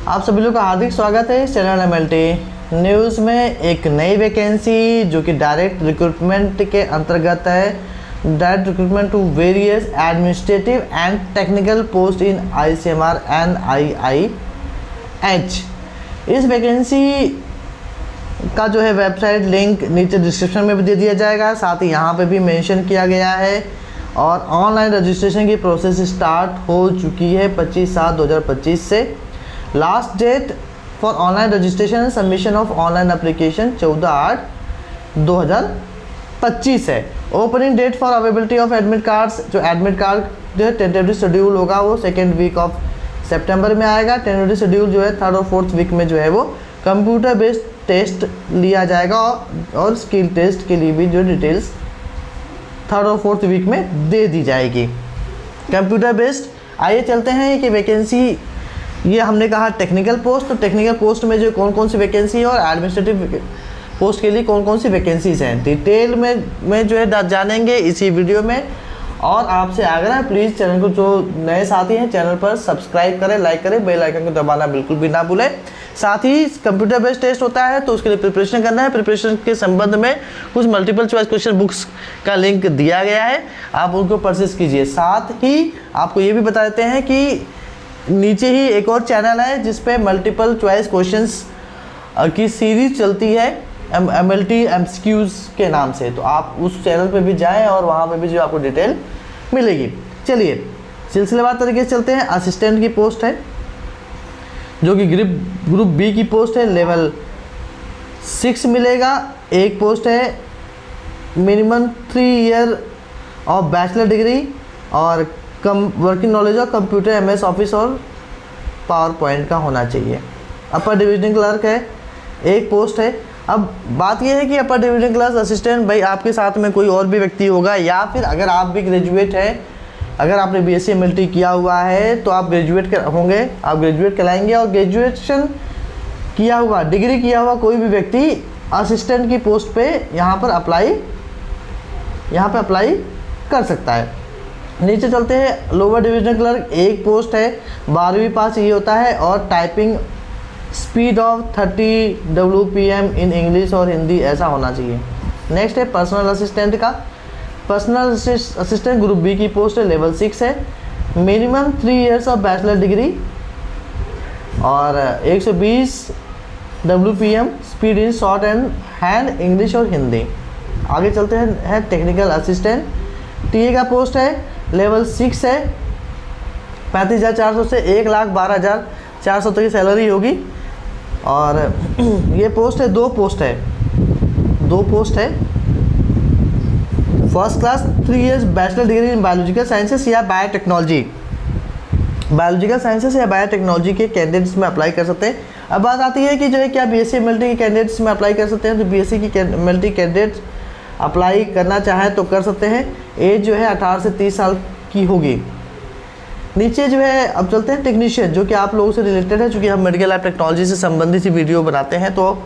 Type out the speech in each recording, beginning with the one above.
आप सभी लोग का हार्दिक स्वागत है इस चैनल एमएलटी न्यूज़ में। एक नई वैकेंसी जो कि डायरेक्ट रिक्रूटमेंट के अंतर्गत है, direct recruitment to various administrative and technical post in ICMR एंड IIH। इस वैकेंसी का जो है वेबसाइट लिंक नीचे डिस्क्रिप्शन में भी दे दिया जाएगा, साथ ही यहाँ पे भी मेंशन किया गया है। और ऑनलाइन रजिस्ट्रेशन की प्रोसेस स्टार्ट हो चुकी है 25/7/2025 से। Last date for online registration submission of online application 14/8/2025 है। Opening date for availability of admit cards, जो एडमिट कार्ड जो है टेंटेटिव शेड्यूल होगा वो 2nd वीक ऑफ सितंबर में आएगा। टेंटेटिव शेड्यूल जो है 3rd और 4th वीक में जो है वो कंप्यूटर बेस्ड टेस्ट लिया जाएगा और स्किल टेस्ट के लिए भी जो डिटेल्स 3rd और 4th वीक में दे दी जाएगी कंप्यूटर बेस्ड। आइए चलते हैं कि वैकेंसी, ये हमने कहा टेक्निकल पोस्ट, तो टेक्निकल पोस्ट में जो कौन कौन सी वैकेंसी है और एडमिनिस्ट्रेटिव पोस्ट के लिए कौन कौन सी वैकेंसीज हैं डिटेल में जो है जानेंगे इसी वीडियो में। और आपसे आग्रह है प्लीज़ चैनल को, जो नए साथी हैं चैनल पर सब्सक्राइब करें, लाइक करें, बेल आइकन को दबाना बिल्कुल भी ना भूलें। साथ ही कंप्यूटर बेस्ड टेस्ट होता है तो उसके लिए प्रिपरेशन करना है। प्रिपरेशन के संबंध में कुछ मल्टीपल चॉइस क्वेश्चन बुक्स का लिंक दिया गया है, आप उनको परचेस कीजिए। साथ ही आपको ये भी बता देते हैं कि नीचे ही एक और चैनल है जिस पे मल्टीपल चॉइस क्वेश्चंस की सीरीज चलती है MLT MCQs के नाम से, तो आप उस चैनल पे भी जाएं और वहाँ पे भी जो आपको डिटेल मिलेगी। चलिए सिलसिलेवार तरीके से चलते हैं। असिस्टेंट की पोस्ट है जो कि ग्रुप B की पोस्ट है, लेवल 6 मिलेगा। एक पोस्ट है minimum 3 year of bachelor degree और working knowledge of computer MS office और पावर पॉइंट का होना चाहिए। अपर डिविजन क्लर्क है, एक पोस्ट है। अब बात यह है कि अपर डिविजन क्लर्क असिस्टेंट, भाई आपके साथ में कोई और भी व्यक्ति होगा या फिर अगर आप भी ग्रेजुएट हैं, अगर आपने BSc MLT किया हुआ है तो आप ग्रेजुएट होंगे, आप ग्रेजुएट कहलाएंगे। और ग्रेजुएशन किया हुआ, डिग्री किया हुआ कोई भी व्यक्ति असिस्टेंट की पोस्ट पे यहाँ पे अप्लाई कर सकता है। नीचे चलते हैं। लोअर डिविजन क्लर्क एक पोस्ट है, 12वीं पास ये होता है और typing speed of 30 WPM in English और हिंदी ऐसा होना चाहिए। नेक्स्ट है पर्सनल असिस्टेंट का। पर्सनल असिस्टेंट ग्रुप B की पोस्ट है, लेवल 6 है। Minimum 3 years of bachelor degree और 120 WPM speed in short and hand English और हिंदी। आगे चलते हैं टेक्निकल असिस्टेंट TA का पोस्ट है, लेवल 6 है। 35,400 से 1,12,400 तक की सैलरी होगी। और ये पोस्ट है, दो पोस्ट है। First class 3 years bachelor degree in biological sciences या बायोटेक्नोलॉजी, या बायोटेक्नोलॉजी के कैंडिडेट्स में अप्लाई कर सकते हैं। अब बात आती है कि जो है क्या BSc MLT के कैंडिडेट्स में अप्लाई कर सकते हैं, तो BSc की MLT कैंडिडेट्स अप्लाई करना चाहें तो कर सकते हैं। एज जो है 18 से 30 साल की होगी। नीचे जो है अब चलते हैं टेक्नीशियन, जो कि आप लोगों से रिलेटेड है, चूँकि हम मेडिकल लैब टेक्नोलॉजी से संबंधित ही वीडियो बनाते हैं। तो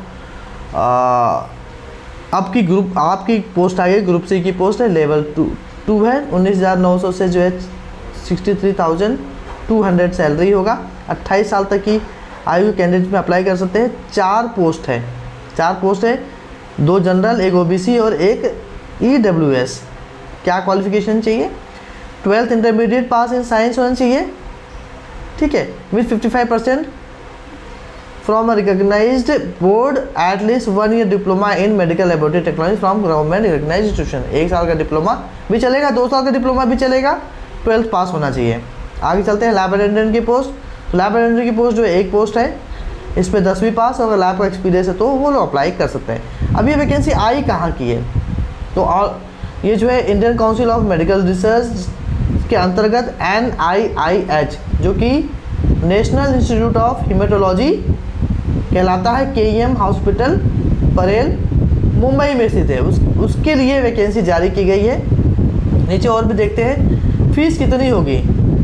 आपकी पोस्ट आई है, ग्रुप C की पोस्ट है, लेवल 2 है। 19,900 से जो है 63,200 सैलरी होगा। 28 साल तक की आयु कैंडिडेट में अप्लाई कर सकते हैं। 4 पोस्ट है, 2 जनरल, एक OBC और एक EWS। क्या क्वालिफिकेशन चाहिए? 12th intermediate pass in science होना चाहिए, ठीक है, with 55% from a recognised board, at least 1 year diploma in medical laboratory technology from government recognised institution. 1 साल का डिप्लोमा भी चलेगा, 2 साल का डिप्लोमा भी चलेगा, 12th पास होना चाहिए। आगे चलते हैं लैब अटेंडेंट की पोस्ट। लैब अटेंडेंट की पोस्ट जो है एक पोस्ट है, इस पर 10वीं पास और लैब का एक्सपीरियंस है तो वो लोग अप्लाई कर सकते हैं। अब ये वैकेंसी आई कहाँ की है, तो ये जो है Indian council of medical research के अंतर्गत NIIH, जो कि नेशनल इंस्टीट्यूट ऑफ हीमेटोलॉजी कहलाता है, KEM हॉस्पिटल परेल मुंबई में स्थित है, उसके लिए वैकेंसी जारी की गई है। नीचे और भी देखते हैं फीस कितनी होगी,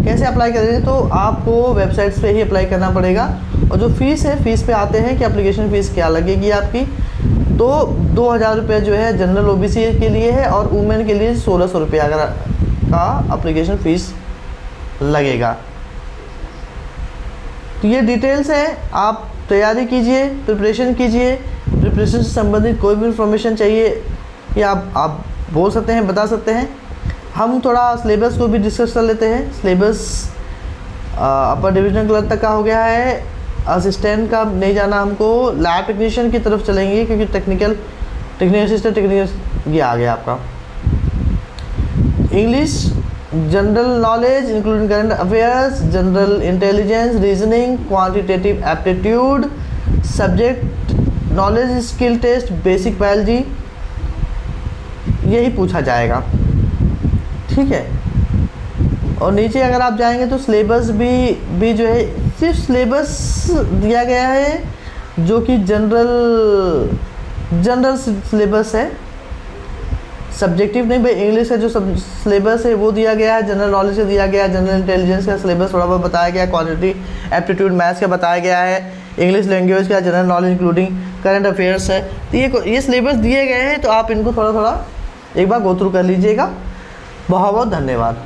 कैसे अप्लाई करेंगे, तो आपको वेबसाइट्स पे ही अप्लाई करना पड़ेगा। और जो फीस है, फीस पे आते हैं कि एप्लीकेशन फ़ीस क्या लगेगी आपकी, तो 2,000 रुपये जो है जनरल OBC के लिए है और वुमेन के लिए 1,600 रुपये अगर का एप्लीकेशन फ़ीस लगेगा। तो ये डिटेल्स है, आप तैयारी कीजिए, प्रिपरेशन कीजिए। प्रिपरेशन से संबंधित कोई भी इंफॉर्मेशन चाहिए या आप बोल सकते हैं, बता सकते हैं। हम थोड़ा सिलेबस को भी डिस्कस कर लेते हैं। सिलेबस अपर डिविजनल क्लर्क तक का हो गया है, असिस्टेंट का नहीं जाना हमको, लैब टेक्नीशियन की तरफ चलेंगे क्योंकि टेक्निकल असिस्टेंट टेक्निकल ये आ गया आपका। English general knowledge including current affairs, general intelligence, reasoning, quantitative aptitude, subject knowledge skill test, basic biology, यही पूछा जाएगा, ठीक है। और नीचे अगर आप जाएंगे तो सिलेबस भी जो है, सिर्फ सिलेबस दिया गया है जो कि जनरल सिलेबस है, सब्जेक्टिव नहीं भाई। इंग्लिश का जो सिलेबस है वो दिया गया है, जनरल नॉलेज का दिया गया है, जनरल इंटेलिजेंस का सिलेबस थोड़ा बहुत बताया गया है, क्वांटिटी एप्टीट्यूड मैथ्स का बताया गया है, इंग्लिश लैंग्वेज का, general knowledge including current affairs है। तो ये सिलेबस दिए गए हैं, तो आप इनको थोड़ा थोड़ा एक बार गो थ्रू कर लीजिएगा। बहुत बहुत धन्यवाद।